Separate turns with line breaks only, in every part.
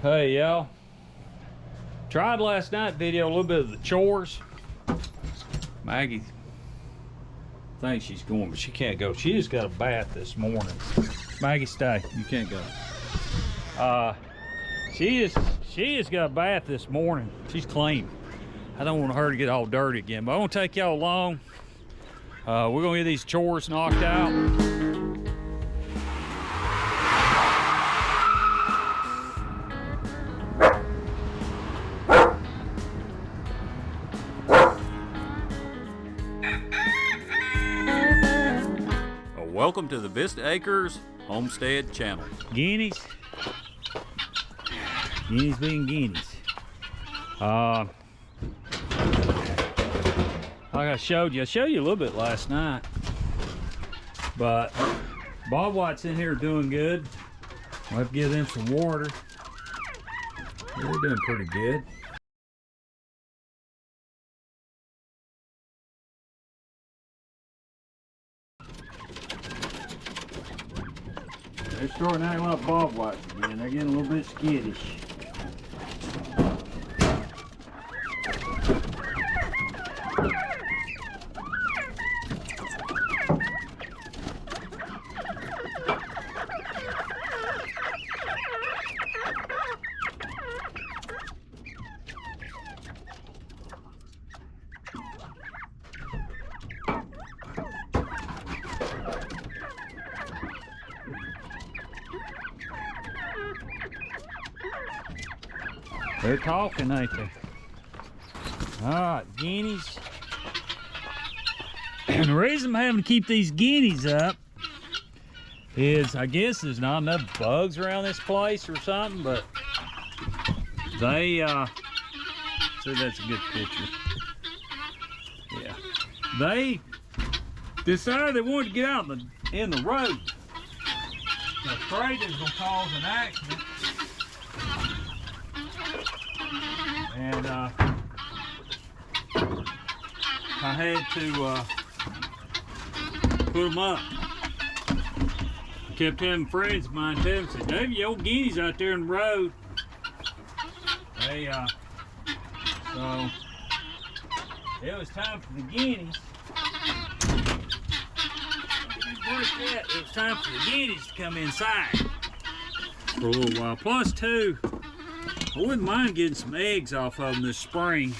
Hey y'all, tried last night video a little bit of the chores. Maggie thinks she's going, but she can't go. She just got a bath this morning. Maggie, stay. You can't go. She just got a bath this morning. She's clean. I don't want her to get all dirty again, but I won't take y'all along. We're gonna get these chores knocked out. Welcome to the Vista Acres Homestead channel. Guineas. Guineas being Guineas. Like I showed you a little bit last night. But Bob White's in here doing good. We'll have to give them some water. They're doing pretty good. They're starting acting like Bob Whites again. They're getting a little bit skittish. They're talking, ain't they? All right, guineas. And the reason I'm having to keep these guineas up is, I guess there's not enough bugs around this place or something, but they, see, that's a good picture. Yeah. They decided they wanted to get out in the road. They're afraid it's gonna cause an accident. And I had to put them up. I kept having friends of mine tell me, said, "David, your old guineas out there in the road." They so it was time for the guineas. It was time for the guineas to come inside for a little while. Plus, too, I wouldn't mind getting some eggs off of them this spring.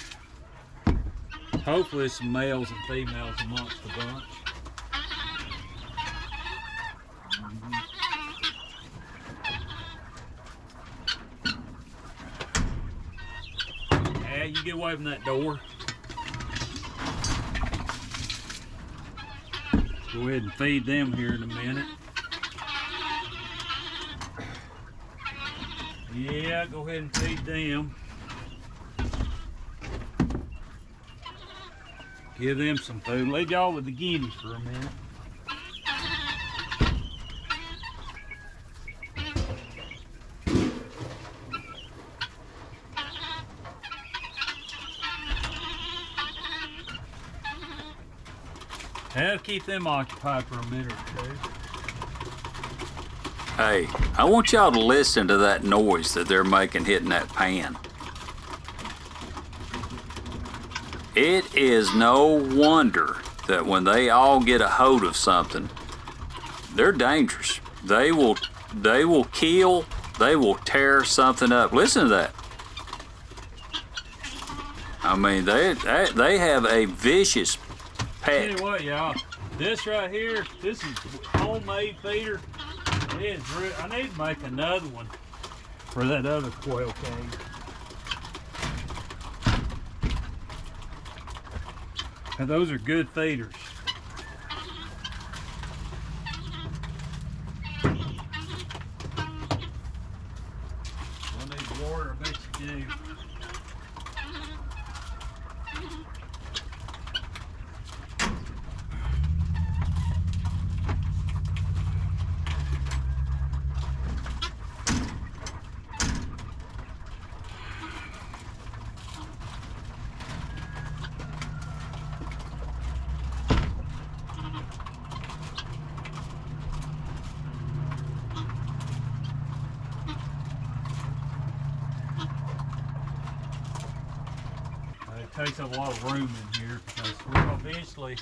Hopefully some males and females amongst the bunch. Yeah, you get away from that door. Go ahead and feed them here in a minute. Yeah, go ahead and feed them. Give them some food. Leave y'all with the guineas for a minute. I'll keep them occupied for a minute or two.
Hey, I want y'all to listen to that noise that they're making hitting that pan. It is no wonder that when they all get a hold of something, they're dangerous. They will kill, they will tear something up. Listen to that. I mean, they have a vicious peck.
Tell you what, y'all, this right here, this is homemade feeder. I need to make another one for that other quail cage. And those are good feeders. I need water, I bet you do. takes up a lot of room in here because we're gonna eventually,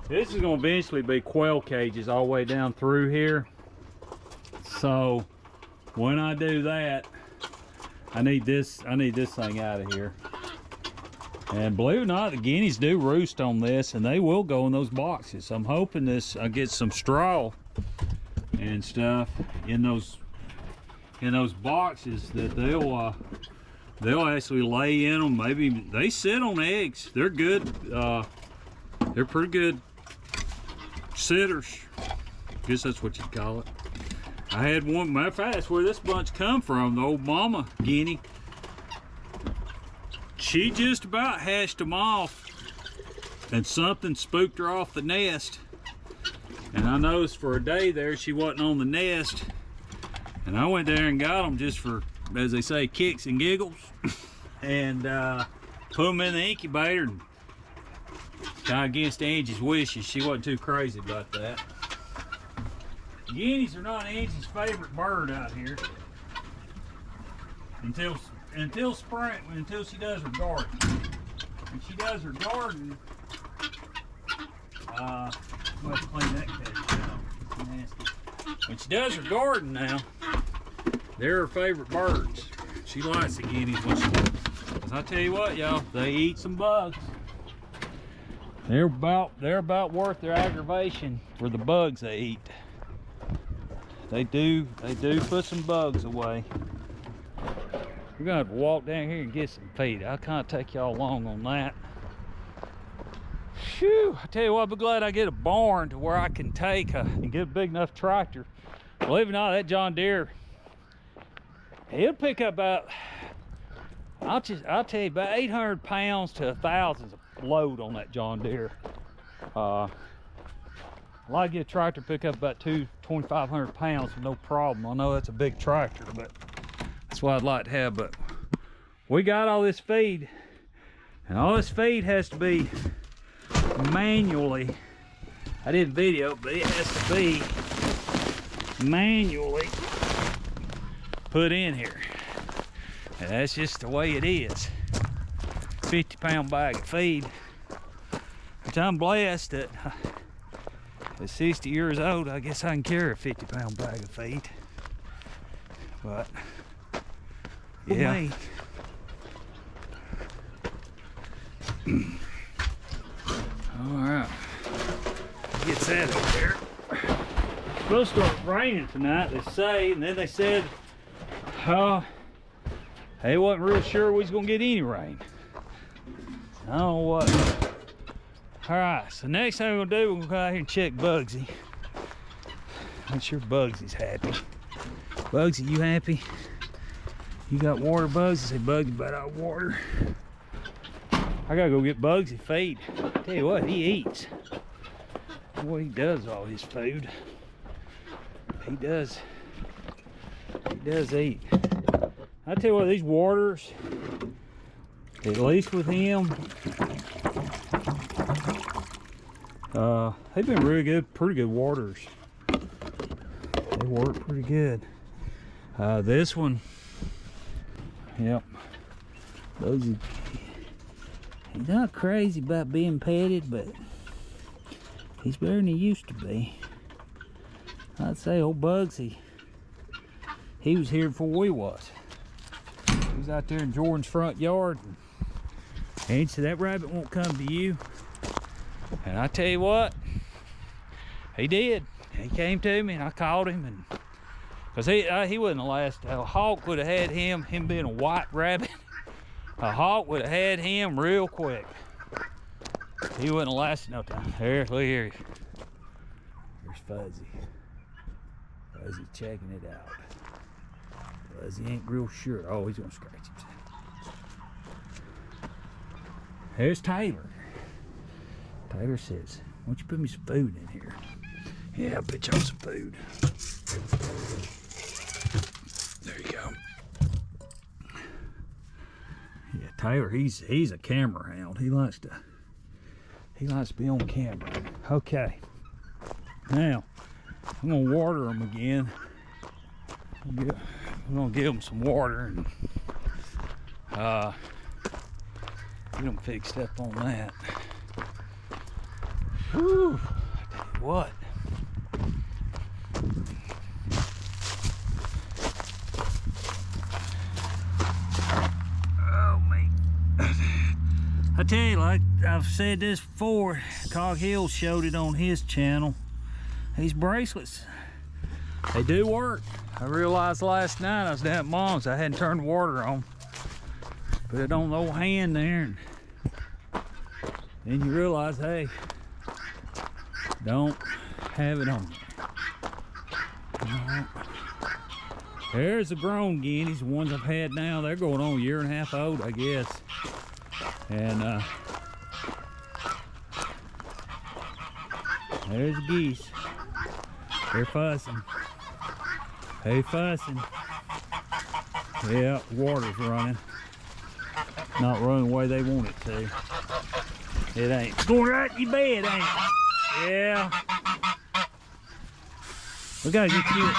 this is gonna eventually be quail cages all the way down through here. So when I do that, I need this thing out of here. And believe it or not, the guineas do roost on this, and they will go in those boxes. I'm hoping I get some straw and stuff in those boxes that they'll actually lay in them. Maybe they sit on eggs. They're good. They're pretty good sitters. I guess that's what you'd call it. I had one, matter of fact, that's where this bunch come from, the old mama guinea. She just about hatched them off and something spooked her off the nest. And I noticed for a day there she wasn't on the nest. And I went there and got them just for, as they say, kicks and giggles. And put them in the incubator. And kind of against Angie's wishes, she wasn't too crazy about that. Guineas are not Angie's favorite bird out here until spring, until she does her garden. When she does her garden, we'll have to clean that cage out. It's nasty. When she does her garden now, they're her favorite birds. She likes the guineas when she does. Cause I tell you what, y'all, they eat some bugs. They're about worth their aggravation for the bugs they eat. They do put some bugs away. We're gonna have to walk down here and get some feed. I'll kind of take y'all along on that. Phew, I tell you what, I'll be glad I get a barn to where I can take and get a big enough tractor. Believe it or not, that John Deere, he'll pick up about, I'll tell you, about 800 pounds to 1,000 load on that John Deere. I'd like to get a tractor pick up about 2,500 pounds with no problem. I know that's a big tractor, but that's what I'd like to have. But we got all this feed, and all this feed has to be manually, I didn't video, but it has to be manually put in here. And that's just the way it is. 50-pound bag of feed, which I'm blessed that at 60 years old, I guess I can carry a 50-pound bag of feed. But yeah. All right, gets that over there. It's supposed to start raining tonight, they say, and then they said, they wasn't real sure we was gonna get any rain. I don't know what. All right, so next thing we're gonna do, we're gonna go out here and check Bugsy. Make sure Bugsy's happy. Bugsy, you happy? You got water, Bugsy? Say Bugsy about out of water. I gotta go get Bugsy feed. Tell you what, he eats. What he does with all his food. He does eat. I tell you what, these waters, at least with him, they've been really good, pretty good waters. They work pretty good. This one, yep, Bugsy, he's not crazy about being petted, but he's better than he used to be. I'd say old Bugsy, he was here before we was. He was out there in Jordan's front yard. And he said, that rabbit won't come to you. And I tell you what, he did. He came to me and I called him, and because he wasn't the last. A hawk would have had him being a white rabbit, a hawk would have had him real quick. He wouldn't have lasted no time. Here, look here. There's Fuzzy. Fuzzy checking it out. Fuzzy ain't real sure. Oh, he's gonna scratch himself. There's Taylor. Taylor says, why don't you put me some food in here? Yeah, I'll put y'all some food. There you go. Yeah, Taylor, he's a camera hound. He likes to be on camera. Okay. Now, I'm gonna water them again. I'm gonna give them some water, and Get them fixed up on that. Whew, I tell you what. Oh man. I tell you, like I've said this before, Cog Hill showed it on his channel. These bracelets, they do work. I realized last night I was down at Mom's, I hadn't turned the water on. Put it on the old hand there, and then you realize, hey, don't have it on. There's the grown guineas, the ones I've had now. They're going on a year and a half old, I guess. And there's the geese. They're fussing. They fussing. Yeah, water's running. Not running the way they want it to. It ain't. It's going right in your bed, ain't it? Yeah. We gotta get you.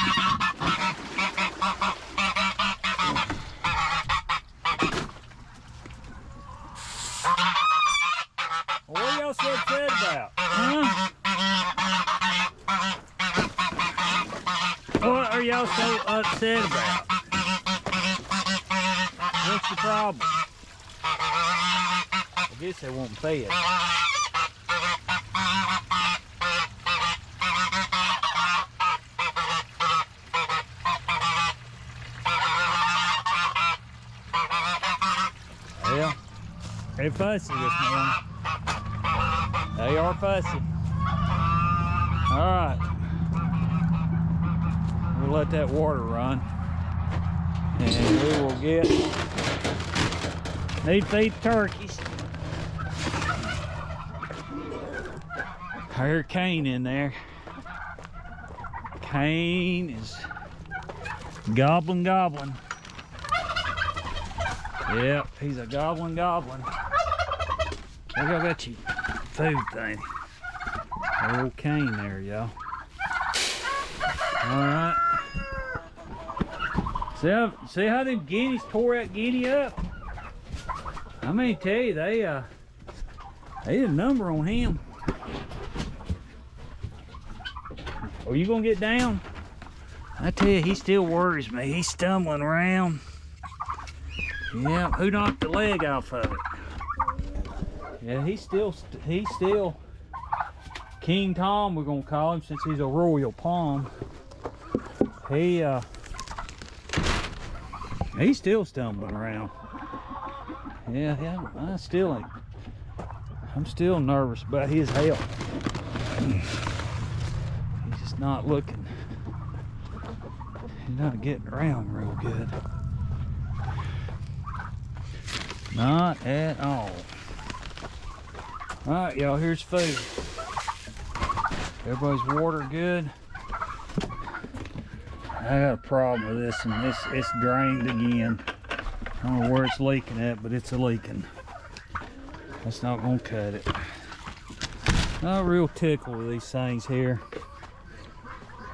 What are y'all so upset about? Huh? What are y'all so upset about? What's the problem? I guess they won't fed. Yeah, they're fussy this morning. They are fussy. All right, we'll let that water run, and we will need to feed the turkeys. I hear Kane in there. Kane is gobbling. Yep, he's a gobbling. Look, I got you food thing. Old Kane there, y'all. All right. See how them guineas tore that guinea up? I mean, tell you, they did a number on him. Are you gonna get down? I tell you, he still worries me. He's stumbling around. Yeah, who knocked the leg off of it? Yeah, he's still King Tom, we're gonna call him, since he's a royal palm. He's still stumbling around. Yeah, I'm still nervous about his health. He's just not looking. He's not getting around real good. Not at all. All right, y'all, here's food. Everybody's water good. I got a problem with this, and it's drained again. I don't know where it's leaking at, but it's leaking. That's not gonna cut it. Not real tickled with these things here.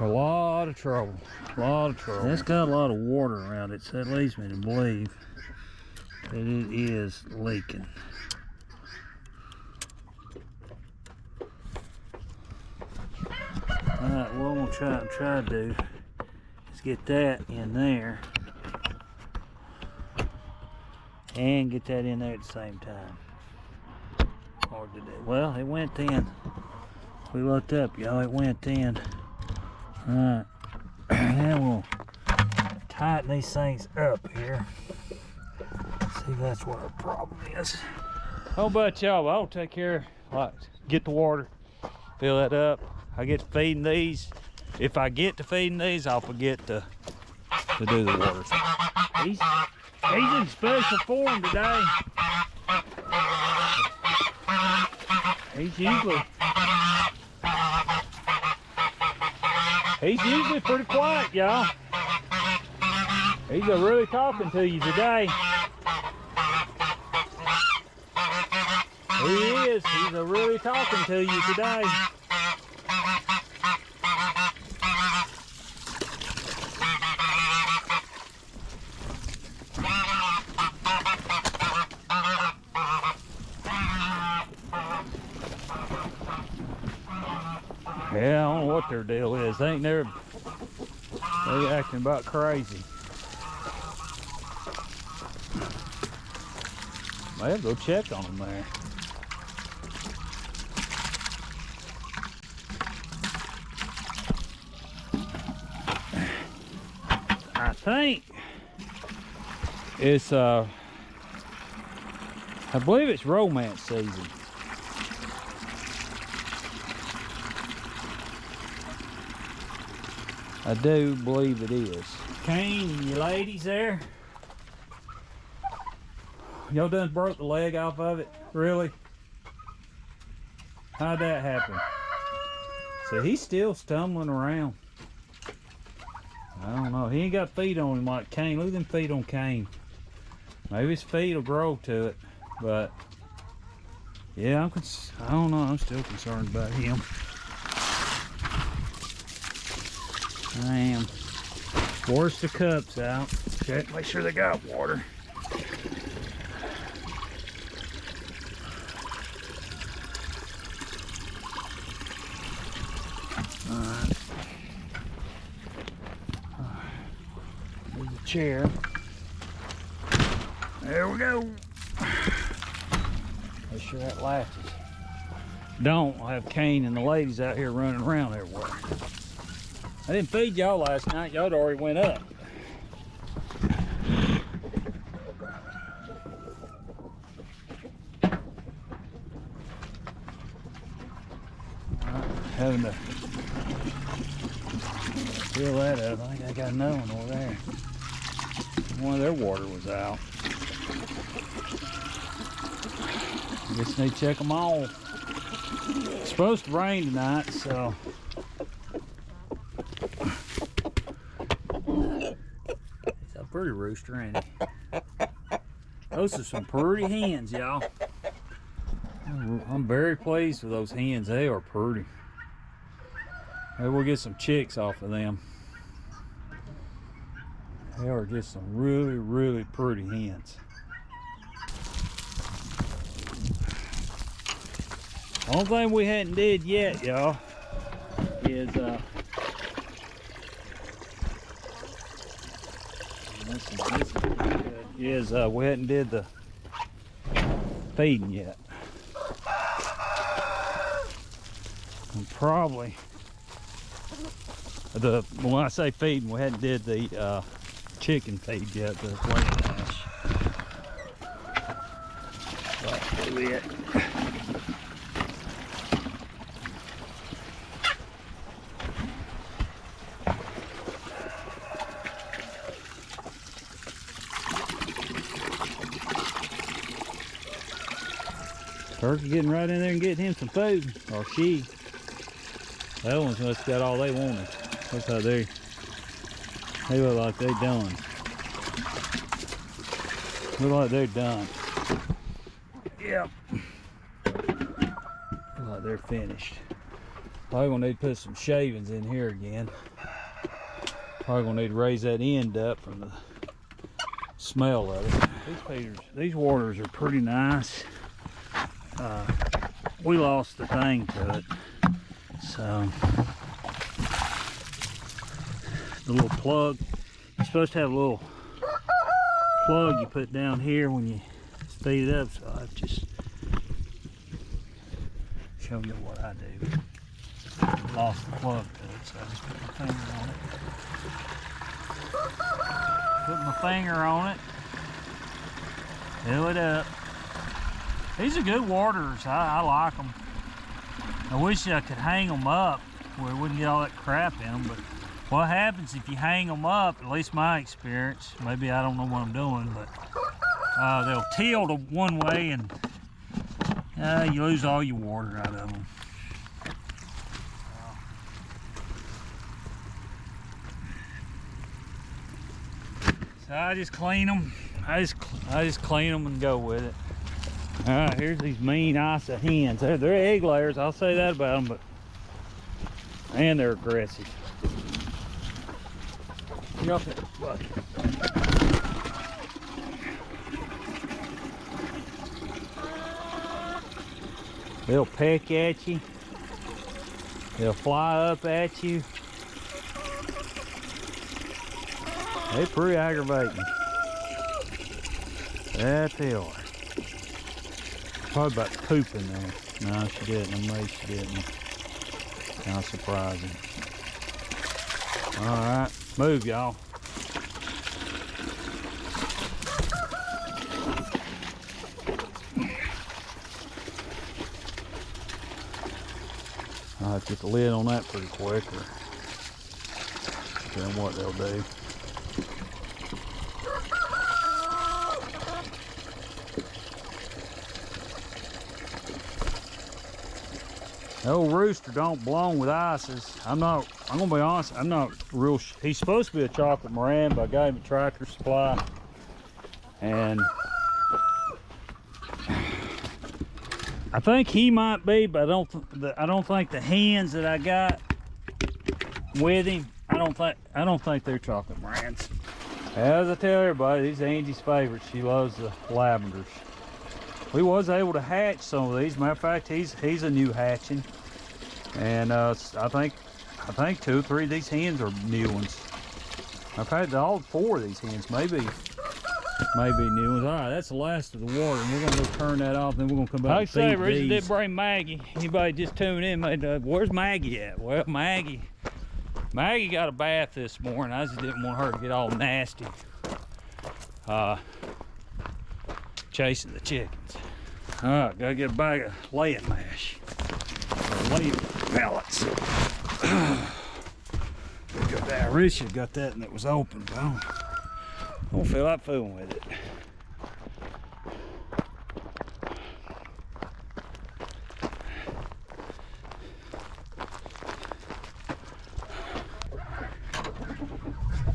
A lot of trouble. That's got a lot of water around it, so that leads me to believe that it is leaking. Alright, what I'm gonna try to do is get that in there and get that in there at the same time. Hard to do. Well, it went in. We looked up, y'all. It went in. Alright. Now we'll tighten these things up here. See if that's what our problem is. How about y'all? I'll take care, like, get the water, fill that up. I get to feeding these. If I get to feeding these, I'll forget to do the water. He's in special form today. He's usually pretty quiet, y'all. He's really talking to you today. He is. He's really talking to you today. what their deal is. They acting about crazy. I'll go check on them there. I think it's I believe it's romance season. I do believe it is. Kane and you ladies there. Y'all done broke the leg off of it? Really? How'd that happen? So he's still stumbling around. I don't know. He ain't got feet on him like Kane. Look at them feet on Kane. Maybe his feet will grow to it, but yeah, I don't know. I'm still concerned about him. I am. Force the cups out. Check, make sure they got water. There's a chair. There we go. Make sure that latches. Don't have Kane and the ladies out here running around everywhere. I didn't feed y'all last night. Y'all already went up. Having to fill that up. I think I got another one over there. One of their water was out. I guess they check them all. It's supposed to rain tonight, so. It's a pretty rooster, ain't it? Those are some pretty hens, y'all. I'm very pleased with those hens. They are pretty. Maybe we'll get some chicks off of them. They are just some really, really pretty hens. Only thing we hadn't did yet, y'all, is we hadn't did the feeding yet. And probably when I say feeding, we hadn't did the chicken feed yet, the white mash. That's it. Turkey getting right in there and getting him some food, or she. That one's must got all they wanted. That's how they look like they done. Look like they're done. Yep. Look like they're finished. Probably gonna need to put some shavings in here again. Probably gonna need to raise that end up from the smell of it. These waters are pretty nice. We lost the thing to it, so the little plug, you're supposed to have a little plug you put down here when you speed it up, so I've just shown you what I do. Lost the plug to it, so I just put my finger on it. Put my finger on it, fill it up. These are good waters. I like them. I wish I could hang them up where we wouldn't get all that crap in them, but what happens if you hang them up, at least my experience, maybe I don't know what I'm doing, but they'll tilt one way and you lose all your water out of them. So I just clean them. I just clean them and go with it. All right, here's these mean Isa hens. They're egg layers, I'll say that about them, but and they're aggressive. Get off that bucket. They'll peck at you. They'll fly up at you. They're pretty aggravating. That they are. Probably about to poop in there. No, she didn't. I'm amazed she didn't. Kind of surprising. All right, move, y'all. I'll have to get the lid on that pretty quick, or then what they'll do. The old rooster don't belong with ices. I'm gonna be honest, I'm not real, he's supposed to be a chocolate Moran, but I got him at Tractor Supply. And I think he might be, but I don't think the hens that I got with him, I don't think they're chocolate Morans. As I tell everybody, these are Angie's favorites. She loves the lavenders. We was able to hatch some of these. Matter of fact, he's a new hatching, and I think 2 or 3 of these hens are new ones. I've had all 4 of these hens, maybe new ones. All right, that's the last of the water, and we're gonna go turn that off. Then we're gonna come back. Like I say, Richard did bring Maggie. Anybody just tuned in, where's Maggie at? Well, Maggie got a bath this morning. I just didn't want her to get all nasty. Chasing the chickens. All right, gotta get a bag of laying mash, or laying pellets. Got that. Richard got that, and it was open, but I don't feel like fooling with it.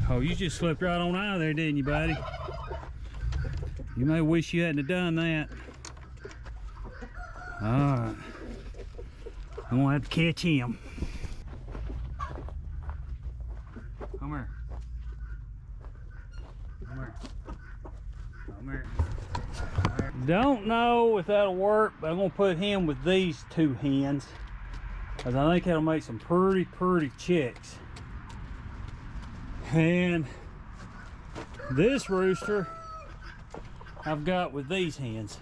Oh, you just slipped right on out of there, didn't you, buddy? You may wish you hadn't have done that. All right. I'm gonna have to catch him. Come here. Come here. Come here. Come here. Don't know if that'll work, but I'm gonna put him with these 2 hens, because I think that'll make some pretty chicks. And this rooster I've got with these hens,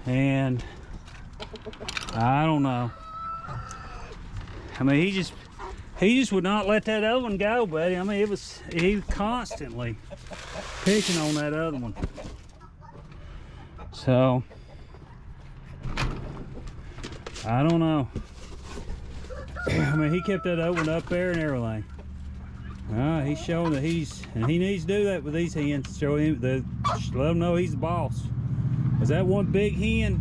and I don't know. I mean, he just would not let that other one go, buddy. I mean, he was constantly picking on that other one. So I don't know. I mean, he kept that other one up there and everything. He's showing that he needs to do that with these hens. Show him let him know he's the boss. Is that one big hen?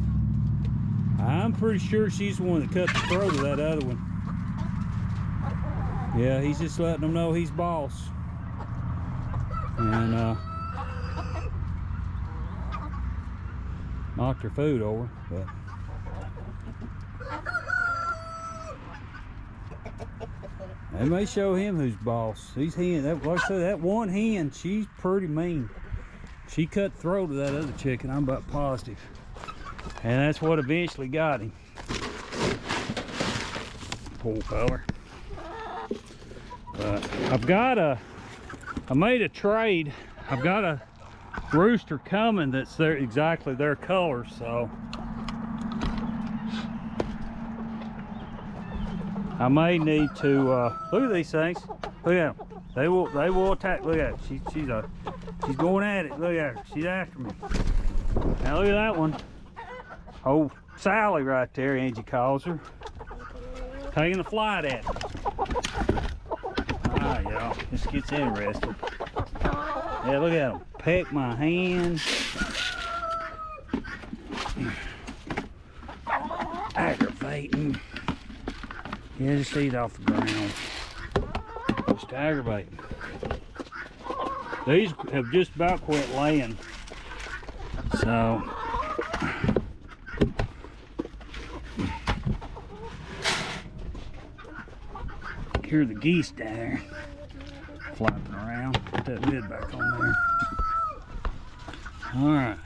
I'm pretty sure she's the one that cut the throat of that other one. Yeah, he's just letting them know he's boss. And knocked her food over, but they may show him who's boss. These hens, like I said, that one hen, she's pretty mean. She cut the throat of that other chicken, I'm about positive. And that's what eventually got him. Poor feller. But I made a trade. I've got a rooster coming that's exactly their color, so I may need to look at these things. Look at them. They will attack. Look at it. She's going at it. Look at her. She's after me. Now look at that one. Oh, Sally right there, Angie calls her. Taking a flight at me. Alright, y'all. This gets interesting. Yeah, look at them. Peck my hand. Aggravating. Yeah, just eat off the ground. Just aggravating. These have just about quit laying. So hear the geese down there flapping around. Put that lid back on there. All right.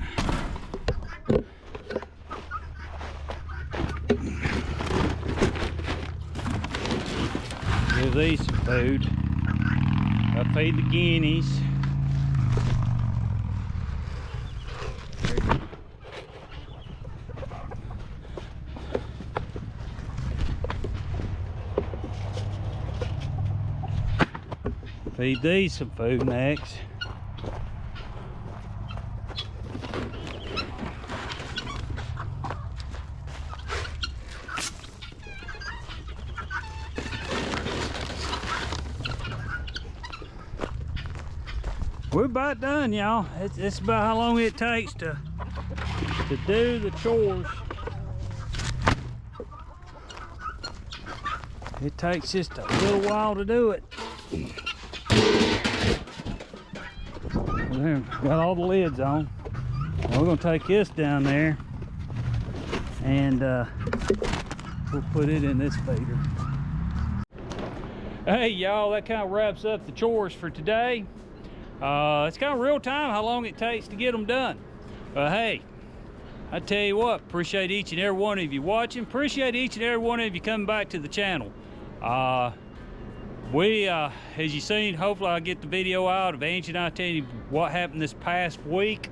give these some food. I feed the guineas. Feed these some food next. We're about done, y'all. It's about how long it takes to do the chores. It takes just a little while to do it. There, got all the lids on. Now we're gonna take this down there and we'll put it in this feeder. Hey y'all, that kind of wraps up the chores for today. It's kind of real time how long it takes to get them done. But hey, I tell you what, appreciate each and every one of you watching. Appreciate each and every one of you coming back to the channel. As you seen, hopefully I'll get the video out of Angie and I telling you what happened this past week.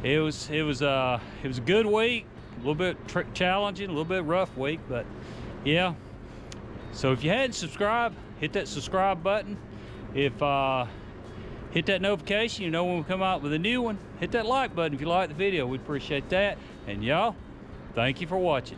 It was a good week, a little bit challenging, a little bit rough week, but yeah. So if you hadn't subscribed, hit that subscribe button. If hit that notification, you know when we come out with a new one. Hit that like button if you like the video, we appreciate that. And y'all, thank you for watching.